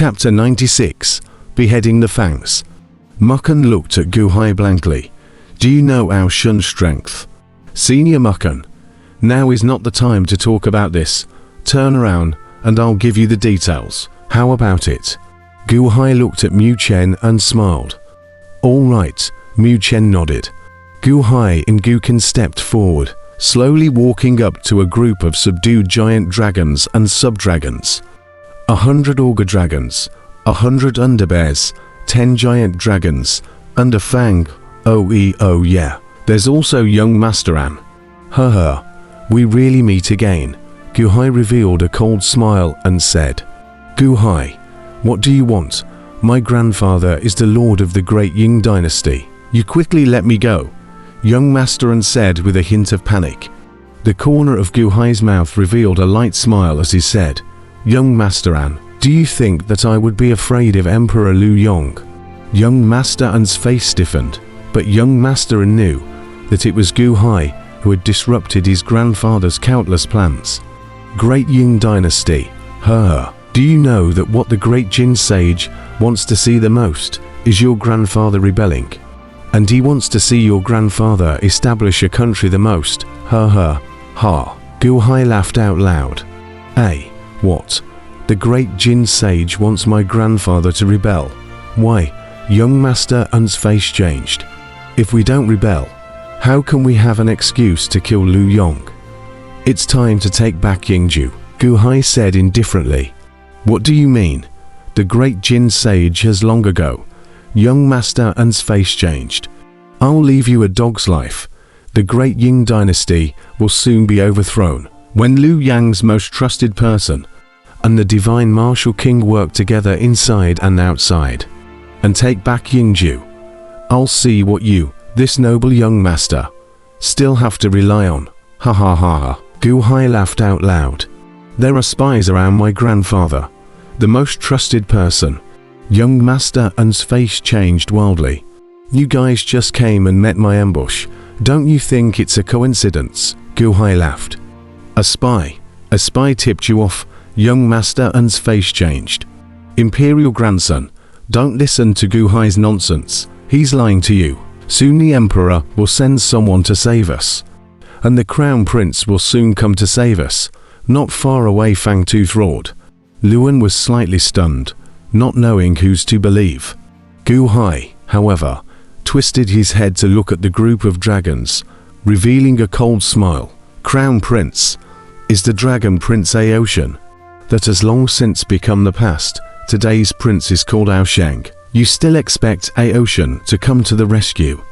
Chapter 96. Beheading the Fangs. Mukan looked at Guhai blankly. Do you know our Shun's strength? Senior Mukan. Now is not the time to talk about this. Turn around and I'll give you the details. How about it? Guhai looked at Mu Chen and smiled. All right, Mu Chen nodded. Guhai and Gukin stepped forward, slowly walking up to a group of subdued giant dragons and sub-dragons. 100 auger dragons, 100 underbears, 10 giant dragons, and a Fang. Oh yeah. There's also young Master An. Haha. We really meet again. Guhai revealed a cold smile and said, Guhai, what do you want? My grandfather is the lord of the great Ying dynasty. You quickly let me go. Young Master An said with a hint of panic. The corner of Guhai's mouth revealed a light smile as he said, Young Master An, do you think that I would be afraid of Emperor Lu Yong? Young Master An's face stiffened, but young Master An knew that it was Guhai who had disrupted his grandfather's countless plans. Great Ying dynasty. Do you know that what the great Jin sage wants to see the most is your grandfather rebelling? And he wants to see your grandfather establish a country the most. Ha. Guhai laughed out loud. What? The great Jin sage wants my grandfather to rebel? Why? Young Master An's face changed. If we don't rebel, how can we have an excuse to kill Lu Yong? It's time to take back Yingju, Guhai said indifferently. What do you mean? The great Jin sage has long ago. Young Master An's face changed. I'll leave you a dog's life. The great Ying dynasty will soon be overthrown. When Liu Yang's most trusted person and the divine martial king work together inside and outside and take back Yingju, I'll see what you, this noble young master, still have to rely on. Ha. Guhai laughed out loud. There are spies around my grandfather, the most trusted person. Young Master An's face changed wildly. You guys just came and met my ambush. Don't you think it's a coincidence? Guhai laughed. A spy tipped you off. Young Master An's face changed. Imperial grandson, don't listen to Guhai's nonsense. He's lying to you. Soon the Emperor will send someone to save us. And the Crown Prince will soon come to save us. Not far away, Fangtooth roared. Luan was slightly stunned, not knowing whose to believe. Guhai, however, twisted his head to look at the group of dragons, revealing a cold smile. Crown Prince is the Dragon Prince Aoshan, that has long since become the past. Today's prince is called Aoshang. You still expect Aoshan to come to the rescue?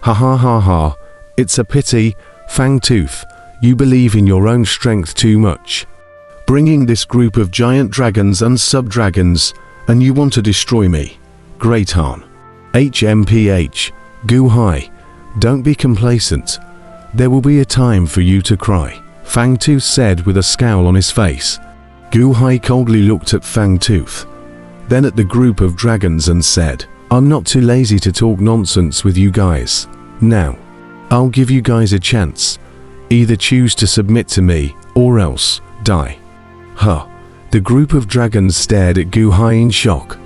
Ha. It's a pity, Fangtooth, you believe in your own strength too much. Bringing this group of giant dragons and sub-dragons, and you want to destroy me. Great Han. HMPH. Guhai, don't be complacent. There will be a time for you to cry, Fangtooth said with a scowl on his face. Guhai coldly looked at Fangtooth, then at the group of dragons and said, I'm not too lazy to talk nonsense with you guys. Now, I'll give you guys a chance. Either choose to submit to me, or else die. The group of dragons stared at Guhai in shock.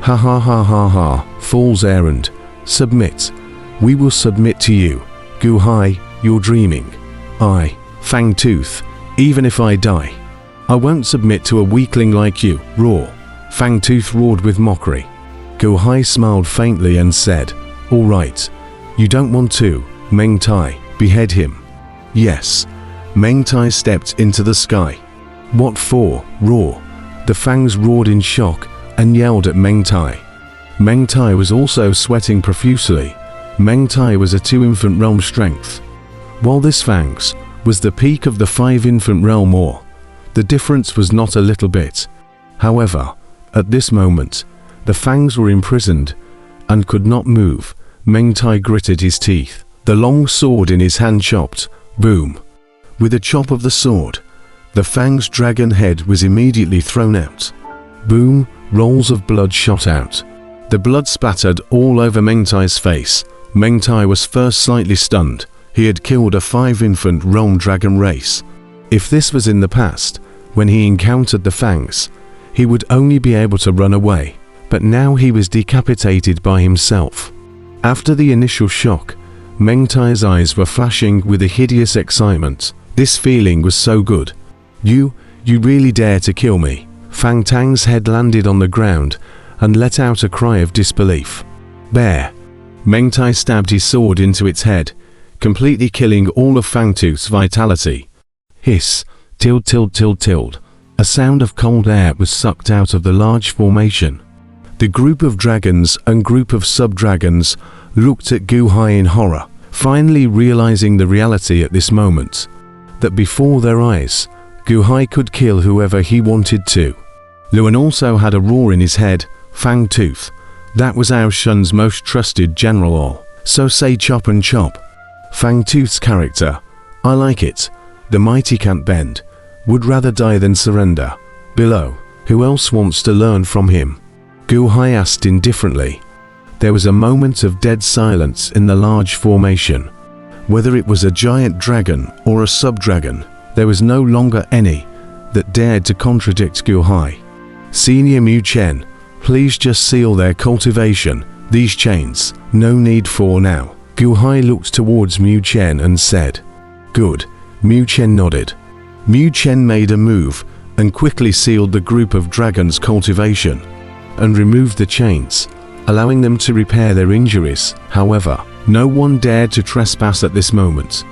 Ha. Fool's errand. Submit. We will submit to you. Guhai, you're dreaming. Fangtooth, even if I die, I won't submit to a weakling like you. Roar. Fangtooth roared with mockery. Guhai smiled faintly and said, all right. You don't want to, Meng Tai, behead him. Yes. Meng Tai stepped into the sky. What for? Roar. The Fangs roared in shock and yelled at Meng Tai. Meng Tai was also sweating profusely. Meng Tai was a 2 infant realm strength, while this Fangs was the peak of the 5 infant realm or. The difference was not a little bit. However, at this moment, the Fangs were imprisoned and could not move. Meng Tai gritted his teeth. The long sword in his hand chopped. Boom. With a chop of the sword, the Fang's dragon head was immediately thrown out. Boom, rolls of blood shot out. The blood spattered all over Meng Tai's face. Meng Tai was first slightly stunned. He had killed a 5 infant realm dragon race. If this was in the past, when he encountered the Fangs, he would only be able to run away, but now he was decapitated by himself. After the initial shock, Meng Tai's eyes were flashing with a hideous excitement. This feeling was so good. You really dare to kill me? Fang Tang's head landed on the ground and let out a cry of disbelief. Bear. Meng Tai stabbed his sword into its head, completely killing all of Fangtooth's vitality. Hiss, tild tild tild tild. A sound of cold air was sucked out of the large formation. The group of dragons and group of sub-dragons looked at Gu Hai in horror, finally realizing the reality at this moment, that before their eyes, Gu Hai could kill whoever he wanted to. Luan also had a roar in his head. Fangtooth. That was Ao Shun's most trusted general, so say chop and chop. Fangtooth's character. I like it. The mighty can't bend. Would rather die than surrender. Below. Who else wants to learn from him? Gu Hai asked indifferently. There was a moment of dead silence in the large formation. Whether it was a giant dragon or a sub-dragon, there was no longer any that dared to contradict Gu Hai. Senior Mu Chen, please just seal their cultivation, these chains, no need for now. Gu Hai looked towards Mu Chen and said, Good. Mu Chen nodded. Mu Chen made a move and quickly sealed the group of dragons' cultivation and removed the chains, allowing them to repair their injuries. However, no one dared to trespass at this moment.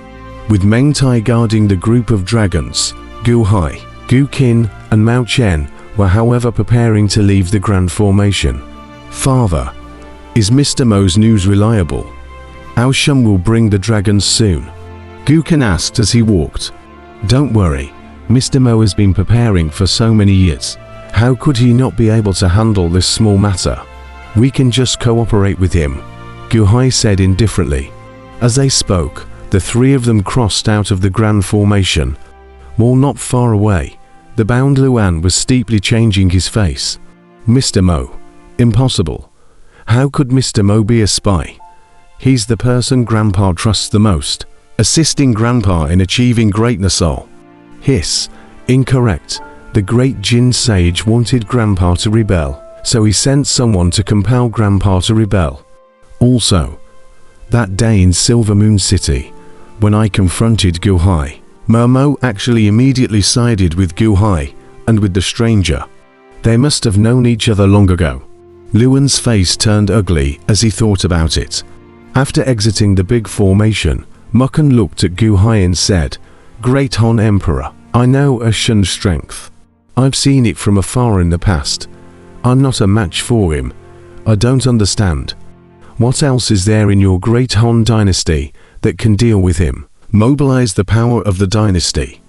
With Meng Tai guarding the group of dragons, Gu Hai, Gu Qin, and Mao Chen were however preparing to leave the grand formation. Father, is Mr. Mo's news reliable? Ao Shun will bring the dragons soon. Gu Qin asked as he walked. Don't worry, Mr. Mo has been preparing for so many years. How could he not be able to handle this small matter? We can just cooperate with him, Gu Hai said indifferently. As they spoke, the three of them crossed out of the grand formation. While not far away, the bound Luan was steeply changing his face. Mr. Mo. Impossible. How could Mr. Mo be a spy? He's the person Grandpa trusts the most, assisting Grandpa in achieving greatness. All. Hiss. Incorrect. The great Jin sage wanted Grandpa to rebel, so he sent someone to compel Grandpa to rebel. Also, that day in Silver Moon City, when I confronted Gu Hai, Momo actually immediately sided with Gu Hai and with the stranger. They must have known each other long ago. Luan's face turned ugly as he thought about it. After exiting the big formation, Mukan looked at Gu Hai and said, Great Han Emperor, I know Ao Shun's strength. I've seen it from afar in the past. I'm not a match for him. I don't understand. What else is there in your great Han dynasty that can deal with him? Mobilize the power of the dynasty.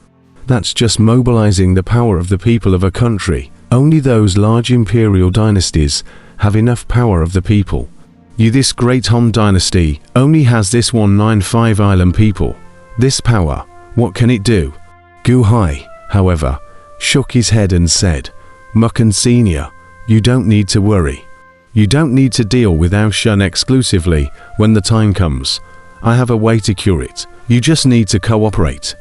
That's just mobilizing the power of the people of a country. Only those large imperial dynasties have enough power of the people. This great Han dynasty only has this 195 island people. This power, what can it do? Gu Hai, however, shook his head and said, Mukan Senior, you don't need to worry. You don't need to deal with Ao Shun exclusively when the time comes. I have a way to cure it. You just need to cooperate.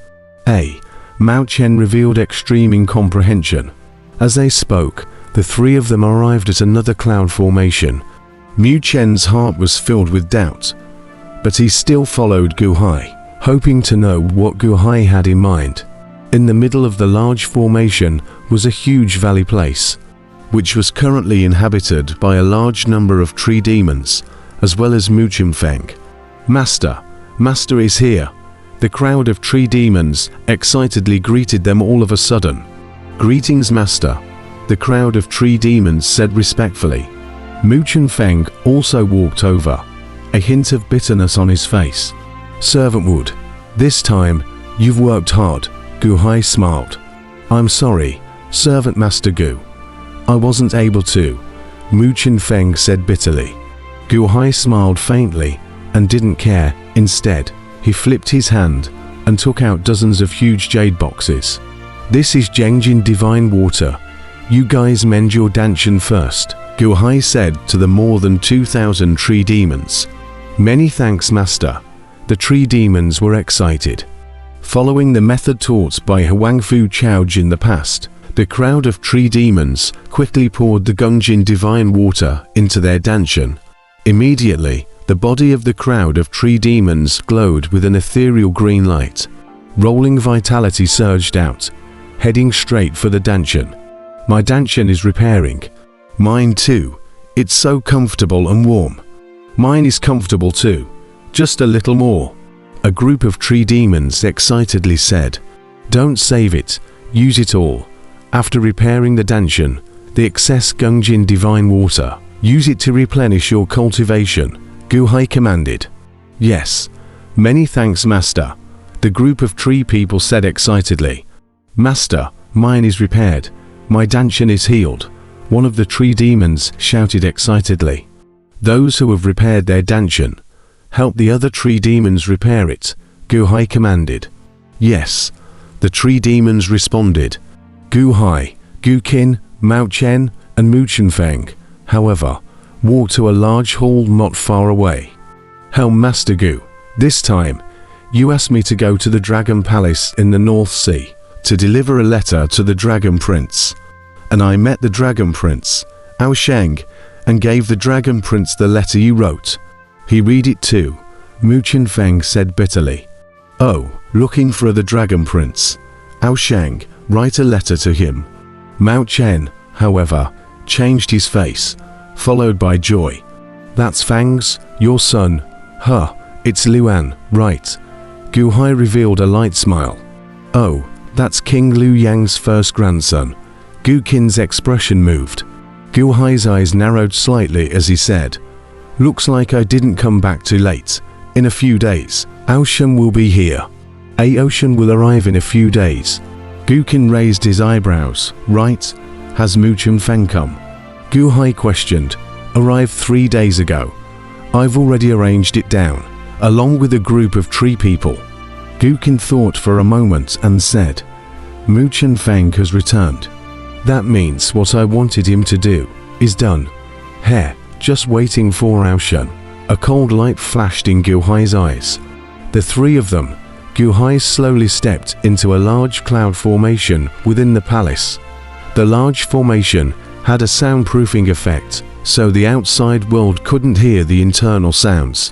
Mao Chen revealed extreme incomprehension. As they spoke, the three of them arrived at another cloud formation. Mu Chen's heart was filled with doubt, but he still followed Gu Hai, hoping to know what Gu Hai had in mind. In the middle of the large formation was a huge valley place, which was currently inhabited by a large number of tree demons, as well as Mu Feng. Master is here. The crowd of tree demons excitedly greeted them all of a sudden. Greetings, Master, the crowd of tree demons said respectfully. Mu Feng also walked over, a hint of bitterness on his face. Servant Wood, this time, you've worked hard, Gu Hai smiled. I'm sorry, Servant Master Gu. I wasn't able to, Mu Feng said bitterly. Gu Hai smiled faintly and didn't care. Instead, he flipped his hand and took out dozens of huge jade boxes. This is Zhengjin divine water. You guys mend your danshan first, Gu Hai said to the more than 2,000 tree demons. Many thanks, Master. The tree demons were excited. Following the method taught by Huangfu Chaoj in the past, The crowd of tree demons quickly poured the Gungjin divine water into their danchan. Immediately, the body of the crowd of tree demons glowed with an ethereal green light. Rolling vitality surged out, heading straight for the danchan. My danchan is repairing. Mine too. It's so comfortable and warm. Mine is comfortable too. Just a little more. A group of tree demons excitedly said. Don't save it, use it all. After repairing the danchan, the excess Gungjin divine water, use it to replenish your cultivation, Guhai commanded. Yes. Many thanks, Master. The group of tree people said excitedly. Master, mine is repaired. My danchan is healed. One of the tree demons shouted excitedly. Those who have repaired their danchan, help the other tree demons repair it, Guhai commanded. Yes. The tree demons responded. Guhai, Gukin, Mao Chen, and Muchenfeng, however, walked to a large hall not far away. Helm Master Gu, this time, you asked me to go to the Dragon Palace in the North Sea, to deliver a letter to the Dragon Prince. And I met the Dragon Prince, Ao Sheng, and gave the Dragon Prince the letter you wrote. He read it too, Muchenfeng said bitterly. Oh, looking for the Dragon Prince. Ao Sheng, write a letter to him. Mao Chen, however, changed his face, followed by joy. That's Fangs, your son. Huh, it's Luan, right. Guhai revealed a light smile. Oh, that's King Liu Yang's first grandson. Gukin's expression moved. Guhai's eyes narrowed slightly as he said, looks like I didn't come back too late. In a few days, Aoshan will be here. Aoshan will arrive in a few days. Gukin raised his eyebrows. Right? Has Muchenfeng come? Guhai questioned. Arrived 3 days ago. I've already arranged it down, along with a group of tree people. Gukin thought for a moment and said, Muchenfeng has returned. That means what I wanted him to do is done. Heh, just waiting for Aoshan. A cold light flashed in Guhai's eyes. The three of them, Guhai slowly stepped into a large cloud formation within the palace. The large formation had a soundproofing effect, so the outside world couldn't hear the internal sounds.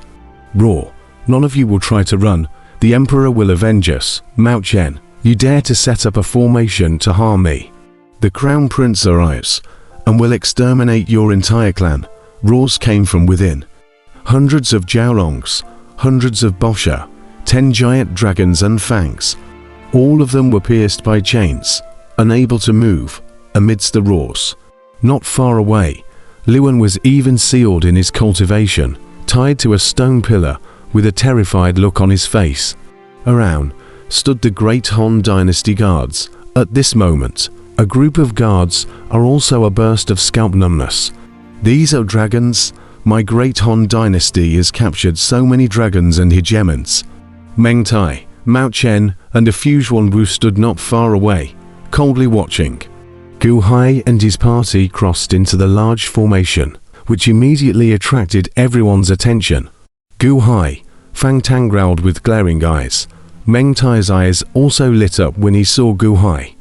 Roar, none of you will try to run. The Emperor will avenge us. Mao Chen, you dare to set up a formation to harm me. The Crown Prince arrives, and will exterminate your entire clan. Roars came from within. Hundreds of Jiaolongs, hundreds of Bosha, 10 giant dragons and Fangs. All of them were pierced by chains, unable to move, amidst the roars. Not far away, Luan was even sealed in his cultivation, tied to a stone pillar, with a terrified look on his face. Around stood the Great Han Dynasty guards. At this moment, a group of guards are also a burst of scalp numbness. These are dragons. My Great Han Dynasty has captured so many dragons and hegemons. Meng Tai, Mao Chen, and a Fujuan Wu stood not far away, coldly watching. Guhai and his party crossed into the large formation, which immediately attracted everyone's attention. Guhai, Fang Tang growled with glaring eyes. Meng Tai's eyes also lit up when he saw Guhai.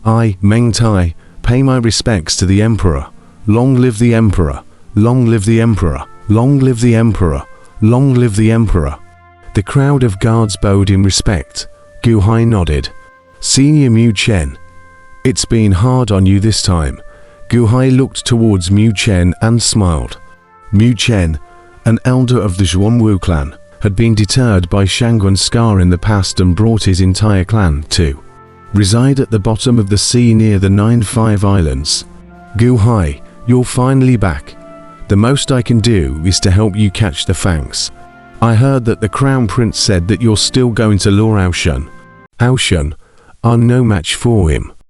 I, Meng Tai, pay my respects to the Emperor. Long live the Emperor! Long live the Emperor! Long live the Emperor! Long live the Emperor! The crowd of guards bowed in respect. Guhai nodded. Senior Mu Chen. It's been hard on you this time. Guhai looked towards Mu Chen and smiled. Mu Chen, an elder of the Zhuanwu clan, had been deterred by Shangguan Scar in the past and brought his entire clan to reside at the bottom of the sea near the 9-5 Islands. Guhai, you're finally back. The most I can do is to help you catch the Fangs. I heard that the Crown Prince said that you're still going to lure Aoshan. Aoshan, I'm no match for him.